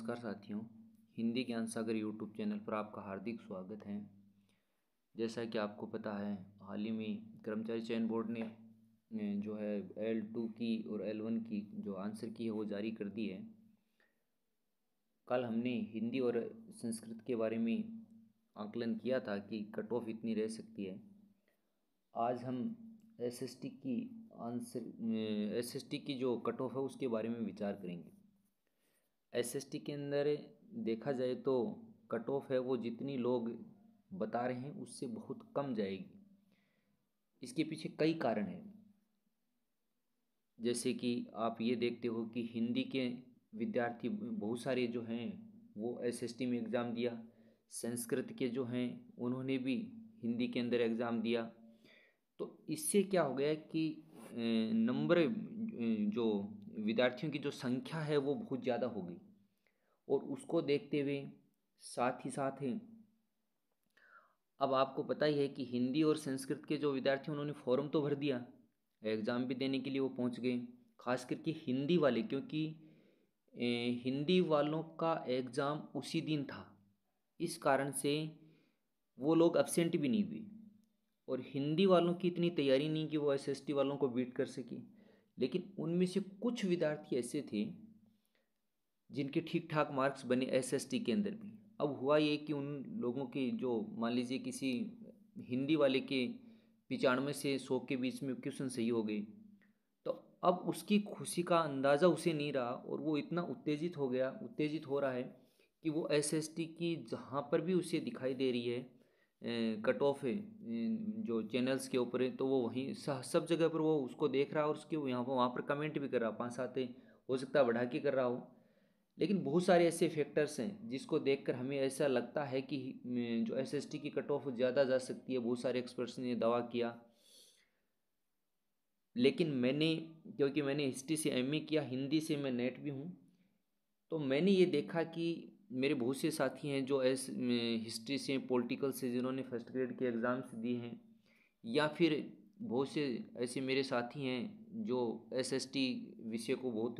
नमस्कार साथियों, हिंदी ज्ञान सागर यूट्यूब चैनल पर आपका हार्दिक स्वागत है। जैसा कि आपको पता है, हाल ही में कर्मचारी चयन बोर्ड ने जो है L2 की और L1 की जो आंसर की है वो जारी कर दी है। कल हमने हिंदी और संस्कृत के बारे में आकलन किया था कि कट ऑफ इतनी रह सकती है। आज हम एसएसटी की जो कट ऑफ है उसके बारे में विचार करेंगे। एसएसटी के अंदर देखा जाए तो कट ऑफ है वो जितनी लोग बता रहे हैं उससे बहुत कम जाएगी। इसके पीछे कई कारण हैं। जैसे कि आप ये देखते हो कि हिंदी के विद्यार्थी बहुत सारे जो हैं वो एसएसटी में एग्ज़ाम दिया। संस्कृत के जो हैं उन्होंने भी हिंदी के अंदर एग्ज़ाम दिया। तो इससे क्या हो गया कि नंबर जो विद्यार्थियों की जो संख्या है वो बहुत ज़्यादा हो गई। और उसको देखते हुए साथ ही साथ अब आपको पता ही है कि हिंदी और संस्कृत के जो विद्यार्थी उन्होंने फॉर्म तो भर दिया, एग्ज़ाम भी देने के लिए वो पहुंच गए। खास करके हिंदी वाले, क्योंकि हिंदी वालों का एग्ज़ाम उसी दिन था, इस कारण से वो लोग एब्सेंट भी नहीं हुए। और हिंदी वालों की इतनी तैयारी नहीं कि वो एसएसटी वालों को बीट कर सके। लेकिन उनमें से कुछ विद्यार्थी ऐसे थे जिनके ठीक ठाक मार्क्स बने एसएसटी के अंदर भी। अब हुआ ये कि उन लोगों की जो मान लीजिए किसी हिंदी वाले के 95 से 100 के बीच में क्वेश्चन सही हो गए, तो अब उसकी खुशी का अंदाज़ा उसे नहीं रहा और वो इतना उत्तेजित हो रहा है कि वो एसएसटी की जहाँ पर भी उसे दिखाई दे रही है कट ऑफ है जो चैनल्स के ऊपर है, तो वो वहीं सब जगह पर वो उसको देख रहा है और उसके वहाँ पर कमेंट भी कर रहा, 5-7 हो सकता है बढ़ा के कर रहा हो। लेकिन बहुत सारे ऐसे फैक्टर्स हैं जिसको देखकर हमें ऐसा लगता है कि जो एसएसटी की कट ऑफ ज़्यादा जा सकती है। बहुत सारे एक्सपर्ट्स ने दावा किया। लेकिन क्योंकि मैंने हिस्ट्री से एमए किया, हिंदी से मैं नेट भी हूँ, तो मैंने ये देखा कि मेरे बहुत से साथी हैं जो हिस्ट्री से, पॉलिटिकल से, जिन्होंने फर्स्ट ग्रेड के एग्ज़ाम्स दिए हैं, या फिर बहुत से ऐसे मेरे साथी हैं जो एसएसटी विषय को बहुत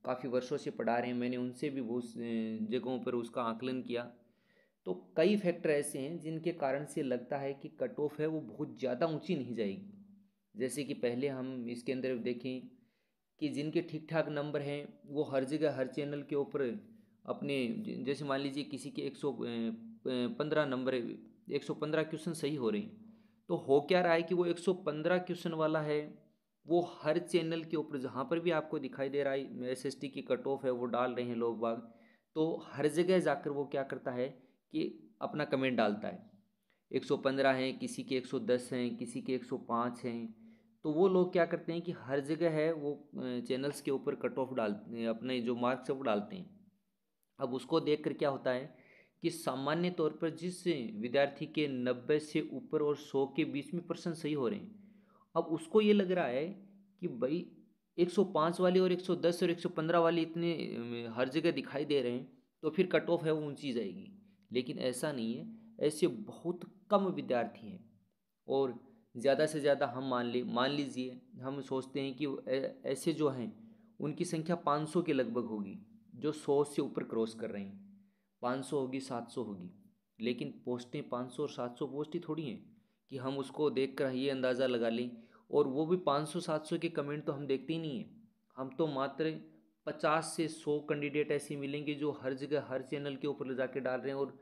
काफ़ी वर्षों से पढ़ा रहे हैं। मैंने उनसे भी बहुत जगहों पर उसका आकलन किया। तो कई फैक्टर ऐसे हैं जिनके कारण से लगता है कि कट ऑफ है वो बहुत ज़्यादा ऊंची नहीं जाएगी। जैसे कि पहले हम इसके अंदर देखें कि जिनके ठीक ठाक नंबर हैं वो हर जगह हर चैनल के ऊपर अपने, जैसे मान लीजिए किसी के 115 नंबर, 115 क्वेश्चन सही हो रहे हैं, तो हो क्या रहा है कि वो 115 क्वेश्चन वाला है वो हर चैनल के ऊपर जहाँ पर भी आपको दिखाई दे रहा है एसएसटी की कट ऑफ है वो डाल रहे हैं लोग बाग, तो हर जगह जाकर वो क्या करता है कि अपना कमेंट डालता है। 115 हैं, किसी के 110 हैं, किसी के 105 हैं। तो वो लोग क्या करते हैं कि हर जगह है वो चैनल्स के ऊपर कट ऑफ डालते हैं, अपने जो मार्क्स है वो डालते हैं। अब उसको देख कर क्या होता है कि सामान्य तौर पर जिस विद्यार्थी के 90 से ऊपर और 100 के बीच में परसेंट सही हो रहे हैं, अब उसको ये लग रहा है कि भाई 105 वाले और 110 और 115 वाले इतने हर जगह दिखाई दे रहे हैं, तो फिर कट ऑफ है वो ऊंची जाएगी। लेकिन ऐसा नहीं है, ऐसे बहुत कम विद्यार्थी हैं। और ज़्यादा से ज़्यादा हम मान लीजिए हम सोचते हैं कि ऐसे जो हैं उनकी संख्या 500 के लगभग होगी जो 100 से ऊपर क्रॉस कर रहे हैं। 500 होगी, 700 होगी। लेकिन पोस्टें 500 और 700 पोस्ट ही थोड़ी हैं कि हम उसको देख कर ये अंदाज़ा लगा लें। और वो भी 500-700 के कमेंट तो हम देखते ही नहीं हैं। हम तो मात्र 50 से 100 कैंडिडेट ऐसे मिलेंगे जो हर जगह हर चैनल के ऊपर ले जाके डाल रहे हैं। और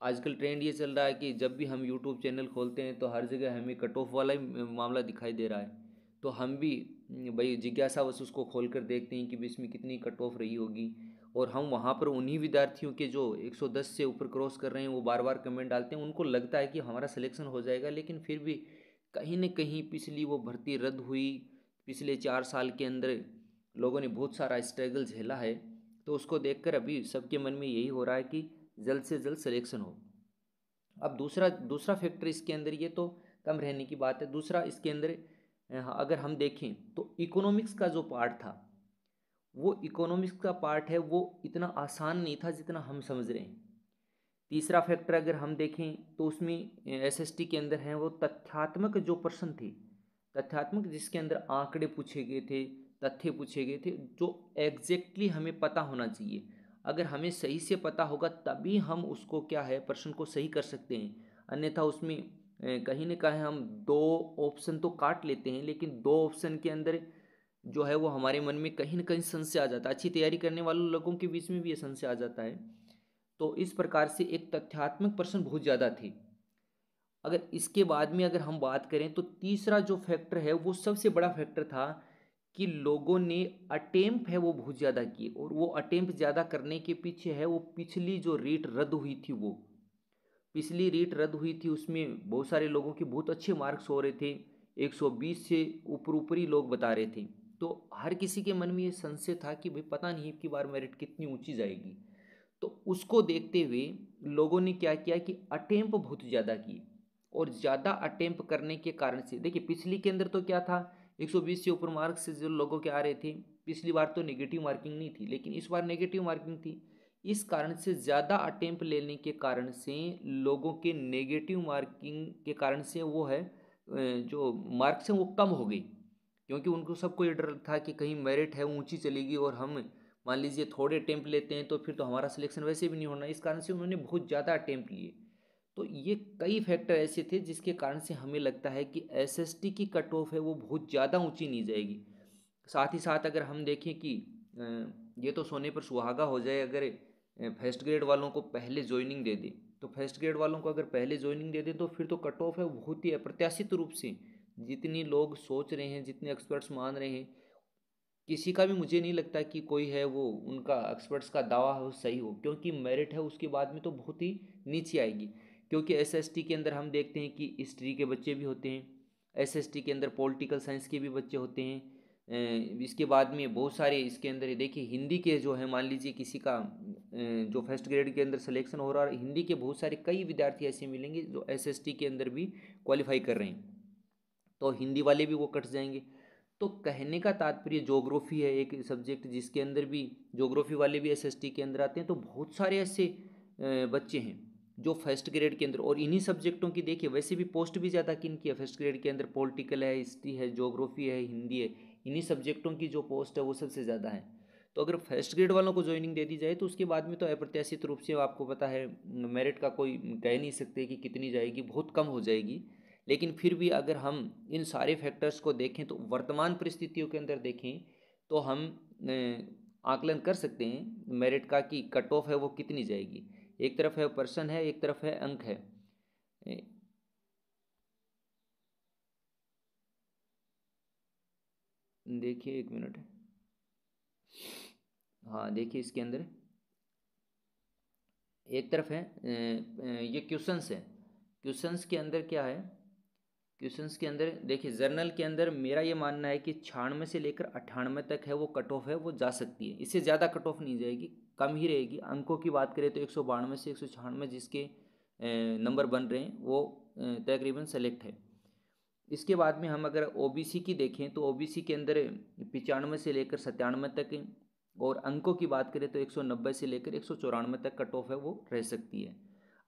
आजकल ट्रेंड ये चल रहा है कि जब भी हम यूट्यूब चैनल खोलते हैं तो हर जगह हमें कट ऑफ वाला ही मामला दिखाई दे रहा है। तो हम भी भाई जिज्ञासावश उसको खोल कर देखते हैं कि भी इसमें कितनी कट ऑफ रही होगी। और हम वहाँ पर उन्हीं विद्यार्थियों के जो 110 से ऊपर क्रॉस कर रहे हैं वो बार बार कमेंट डालते हैं। उनको लगता है कि हमारा सिलेक्शन हो जाएगा, लेकिन फिर भी कहीं न कहीं पिछली वो भर्ती रद्द हुई। पिछले 4 साल के अंदर लोगों ने बहुत सारा स्ट्रगल झेला है। तो उसको देखकर अभी सबके मन में यही हो रहा है कि जल्द से जल्द सिलेक्शन हो। अब दूसरा दूसरा फैक्टर इसके अंदर, ये तो कम रहने की बात है। दूसरा इसके अंदर अगर हम देखें तो इकोनॉमिक्स का जो पार्ट था, वो इकोनॉमिक्स का पार्ट है वो इतना आसान नहीं था जितना हम समझ रहे हैं। तीसरा फैक्टर अगर हम देखें तो उसमें एसएसटी के अंदर हैं वो तथ्यात्मक जो प्रश्न थे, तथ्यात्मक जिसके अंदर आंकड़े पूछे गए थे, तथ्य पूछे गए थे जो एग्जैक्टली हमें पता होना चाहिए। अगर हमें सही से पता होगा तभी हम उसको क्या है प्रश्न को सही कर सकते हैं, अन्यथा उसमें कहीं ना कहीं हम दो ऑप्शन तो काट लेते हैं, लेकिन दो ऑप्शन के अंदर जो है वो हमारे मन में कहीं ना कहीं संशय आ जाता है। अच्छी तैयारी करने वाले लोगों के बीच में भी ये संशय आ जाता है। तो इस प्रकार से एक तथ्यात्मक प्रश्न बहुत ज़्यादा थे। अगर इसके बाद में अगर हम बात करें तो तीसरा जो फैक्टर है वो सबसे बड़ा फैक्टर था कि लोगों ने अटेम्प्ट है वो बहुत ज़्यादा किए, और वो अटेम्प्ट ज़्यादा करने के पीछे है वो पिछली जो रीट रद्द हुई थी, वो पिछली रीट रद्द हुई थी उसमें बहुत सारे लोगों के बहुत अच्छे मार्क्स हो रहे थे, 120 से ऊपर ऊपर ही लोग बता रहे थे। तो हर किसी के मन में ये संशय था कि भाई पता नहीं कि बार मेरिट कितनी ऊंची जाएगी। तो उसको देखते हुए लोगों ने क्या किया कि अटेम्प्ट बहुत ज़्यादा किए, और ज़्यादा अटेम्प्ट करने के कारण से देखिए पिछली के अंदर तो क्या था, 120 से ऊपर मार्क्स से जो लोगों के आ रहे थे, पिछली बार तो नेगेटिव मार्किंग नहीं थी लेकिन इस बार नेगेटिव मार्किंग थी। इस कारण से ज़्यादा अटेम्प्ट लेने के कारण से लोगों के नेगेटिव मार्किंग के कारण से वो है जो मार्क्स हैं वो कम हो गई, क्योंकि उनको सबको ये डर था कि कहीं मेरिट है ऊंची चलेगी और हम मान लीजिए थोड़े अटेम्प्ट लेते हैं तो फिर तो हमारा सिलेक्शन वैसे भी नहीं होना। इस कारण से उन्होंने बहुत ज़्यादा अटेम्प्ट लिए। तो ये कई फैक्टर ऐसे थे जिसके कारण से हमें लगता है कि एसएसटी की कट ऑफ है वो बहुत ज़्यादा ऊंची नहीं जाएगी। साथ ही साथ अगर हम देखें कि ये तो सोने पर सुहागा हो जाए अगर फर्स्ट ग्रेड वालों को पहले ज्वाइनिंग दे दे, तो फर्स्ट ग्रेड वालों को अगर पहले ज्वाइनिंग दे दे तो फिर तो कट ऑफ है वो बहुत ही अप्रत्याशित रूप से जितनी लोग सोच रहे हैं, जितने एक्सपर्ट्स मान रहे हैं, किसी का भी मुझे नहीं लगता कि कोई है वो उनका एक्सपर्ट्स का दावा हो सही हो, क्योंकि मेरिट है उसके बाद में तो बहुत ही नीचे आएगी। क्योंकि एसएसटी के अंदर हम देखते हैं कि हिस्ट्री के बच्चे भी होते हैं, एसएसटी के अंदर पॉलिटिकल साइंस के भी बच्चे होते हैं, इसके बाद में बहुत सारे इसके अंदर देखिए हिंदी के जो है मान लीजिए किसी का जो फर्स्ट ग्रेड के अंदर सिलेक्शन हो रहा है, हिंदी के बहुत सारे कई विद्यार्थी ऐसे मिलेंगे जो एसएसटी के अंदर भी क्वालिफाई कर रहे हैं, तो हिंदी वाले भी वो कट जाएंगे। तो कहने का तात्पर्य ज्योग्राफी है एक सब्जेक्ट जिसके अंदर भी ज्योग्राफी वाले भी एसएसटी के अंदर आते हैं, तो बहुत सारे ऐसे बच्चे हैं जो फर्स्ट ग्रेड के अंदर, और इन्हीं सब्जेक्टों की देखिए वैसे भी पोस्ट भी ज़्यादा किन की है फर्स्ट ग्रेड के अंदर, पॉलिटिकल है, हिस्ट्री है, ज्योग्राफी है, हिंदी है, इन्हीं सब्जेक्टों की जो पोस्ट है वो सबसे ज़्यादा है। तो अगर फर्स्ट ग्रेड वालों को ज्वाइनिंग दे दी जाए तो उसके बाद में तो अप्रत्याशित रूप से आपको पता है मेरिट का कोई कह नहीं सकते कि कितनी जाएगी, बहुत कम हो जाएगी। लेकिन फिर भी अगर हम इन सारे फैक्टर्स को देखें तो वर्तमान परिस्थितियों के अंदर देखें तो हम आकलन कर सकते हैं मेरिट का कि कट ऑफ है वो कितनी जाएगी। एक तरफ है पर्सन है, एक तरफ है अंक है। देखिए एक मिनट, हाँ देखिए इसके अंदर एक तरफ है ये क्वेश्चंस है, क्वेश्चंस के अंदर क्या है, क्वेश्चंस के अंदर देखिए जर्नल के अंदर मेरा ये मानना है कि 96 से लेकर 98 तक है वो कट ऑफ है वो जा सकती है, इससे ज़्यादा कट ऑफ नहीं जाएगी, कम ही रहेगी। अंकों की बात करें तो 192 से 196 जिसके नंबर बन रहे हैं वो तकरीबन सेलेक्ट है। इसके बाद में हम अगर ओबीसी की देखें तो ओबीसी के अंदर 95 से लेकर 97 तक है, और अंकों की बात करें तो 190 से लेकर 194 तक कट ऑफ है वो रह सकती है।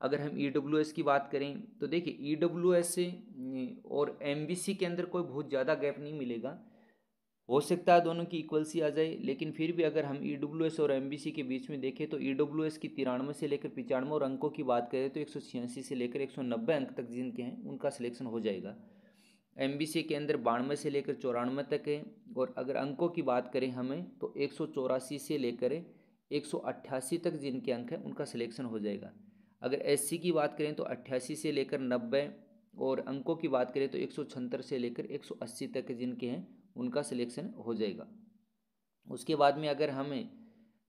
अगर हम ईडब्ल्यूएस की बात करें तो देखिए ईडब्ल्यूएस से और एमबीसी के अंदर कोई बहुत ज़्यादा गैप नहीं मिलेगा, हो सकता है दोनों की इक्वल सी आ जाए, लेकिन फिर भी अगर हम ईडब्ल्यूएस और एमबीसी के बीच में देखें तो ईडब्ल्यूएस की 93 से लेकर 95, और अंकों की बात करें तो 186 से लेकर 190 अंक तक जिनके हैं उनका सिलेक्शन हो जाएगा। एमबीसी के अंदर 92 से लेकर 94 तक है, और अगर अंकों की बात करें हमें तो 184 से लेकर 188 तक जिनके अंक हैं उनका सिलेक्शन हो जाएगा। अगर एससी की बात करें तो 88 से लेकर 90, और अंकों की बात करें तो 176 से लेकर 180 तक जिनके हैं उनका सिलेक्शन हो जाएगा। उसके बाद में अगर हमें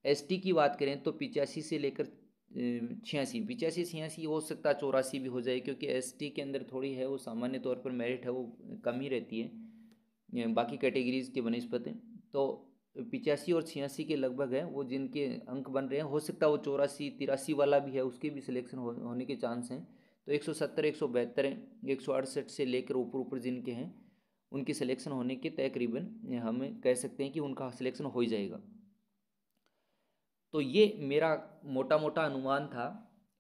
एसटी की बात करें तो 85 से लेकर 86, 85 86 हो सकता है 84 भी हो जाए, क्योंकि एसटी के अंदर थोड़ी है वो सामान्य तौर पर मेरिट है वो कम ही रहती है बाकी कैटेगरीज के बनस्पत। तो 85 और 86 के लगभग है वो जिनके अंक बन रहे हैं, हो सकता है वो 84 83 वाला भी है उसके भी सिलेक्शन होने के चांस हैं। तो 170 172 168 से लेकर ऊपर ऊपर जिनके हैं उनकी सिलेक्शन होने के तकरीबन हम कह सकते हैं कि उनका सिलेक्शन हो ही जाएगा। तो ये मेरा मोटा मोटा अनुमान था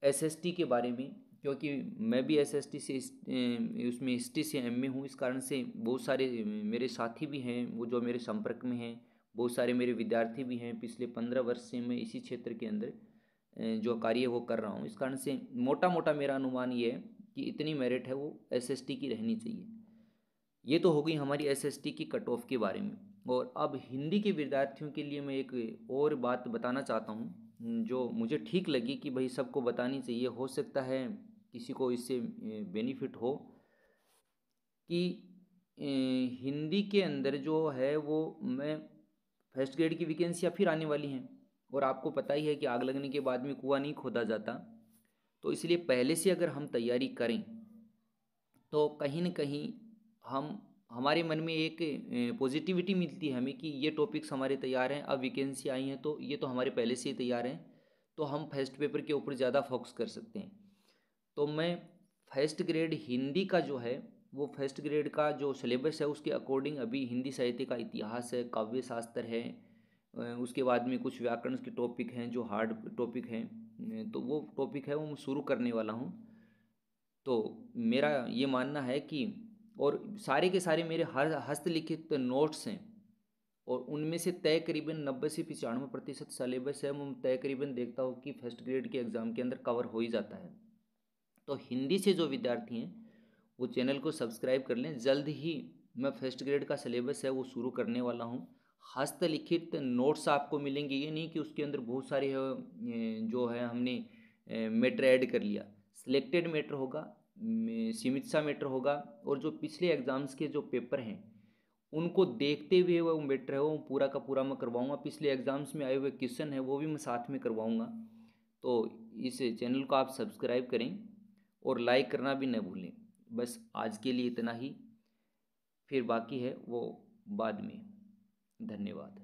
एसएसटी के बारे में क्योंकि मैं भी SST से उसमें हिस्ट्री से MA हूँ। इस कारण से बहुत सारे मेरे साथी भी हैं वो जो मेरे संपर्क में हैं, बहुत सारे मेरे विद्यार्थी भी हैं। पिछले 15 वर्ष से मैं इसी क्षेत्र के अंदर जो कार्य वो कर रहा हूँ। इस कारण से मोटा मोटा मेरा अनुमान ये है कि इतनी मेरिट है वो SST की रहनी चाहिए। ये तो हो गई हमारी SST की कट ऑफ के बारे में। और अब हिंदी के विद्यार्थियों के लिए मैं एक और बात बताना चाहता हूँ जो मुझे ठीक लगी कि भाई सबको बतानी चाहिए, हो सकता है किसी को इससे बेनिफिट हो, कि हिंदी के अंदर जो है वो मैं फर्स्ट ग्रेड की वैकेंसियाँ फिर आने वाली हैं। और आपको पता ही है कि आग लगने के बाद में कुआं नहीं खोदा जाता। तो इसलिए पहले से अगर हम तैयारी करें तो कहीं न कहीं हम हमारे मन में एक पॉजिटिविटी मिलती है हमें कि ये टॉपिक्स हमारे तैयार हैं, अब वैकेंसी आई हैं तो ये तो हमारे पहले से ही तैयार हैं, तो हम फर्स्ट पेपर के ऊपर ज़्यादा फोकस कर सकते हैं। तो मैं फर्स्ट ग्रेड हिंदी का जो है वो फर्स्ट ग्रेड का जो सिलेबस है उसके अकॉर्डिंग अभी हिंदी साहित्य का इतिहास है, काव्य शास्त्र है, उसके बाद में कुछ व्याकरण के टॉपिक हैं जो हार्ड टॉपिक हैं, तो वो टॉपिक है वो मैं शुरू करने वाला हूँ। तो मेरा ये मानना है कि और सारे के सारे मेरे हर हस्तलिखित नोट्स हैं और उनमें से तय करीबन 90 से 95% सिलेबस है वो तय करीबन देखता हूँ कि फर्स्ट ग्रेड के एग्ज़ाम के अंदर कवर हो ही जाता है। तो हिंदी से जो विद्यार्थी हैं वो चैनल को सब्सक्राइब कर लें। जल्द ही मैं फर्स्ट ग्रेड का सिलेबस है वो शुरू करने वाला हूँ। हस्तलिखित नोट्स आपको मिलेंगे, ये नहीं कि उसके अंदर बहुत सारे जो है हमने मैटर ऐड कर लिया। सिलेक्टेड मैटर होगा, सीमित सा मैटर होगा, और जो पिछले एग्ज़ाम्स के जो पेपर हैं उनको देखते हुए वो मैटर है वो पूरा का पूरा मैं करवाऊँगा। पिछले एग्ज़ाम्स में आए हुए क्वेश्चन है वो भी मैं साथ में करवाऊँगा। तो इस चैनल को आप सब्सक्राइब करें और लाइक करना भी न भूलें। बस आज के लिए इतना ही, फिर बाकी है वो बाद में। धन्यवाद।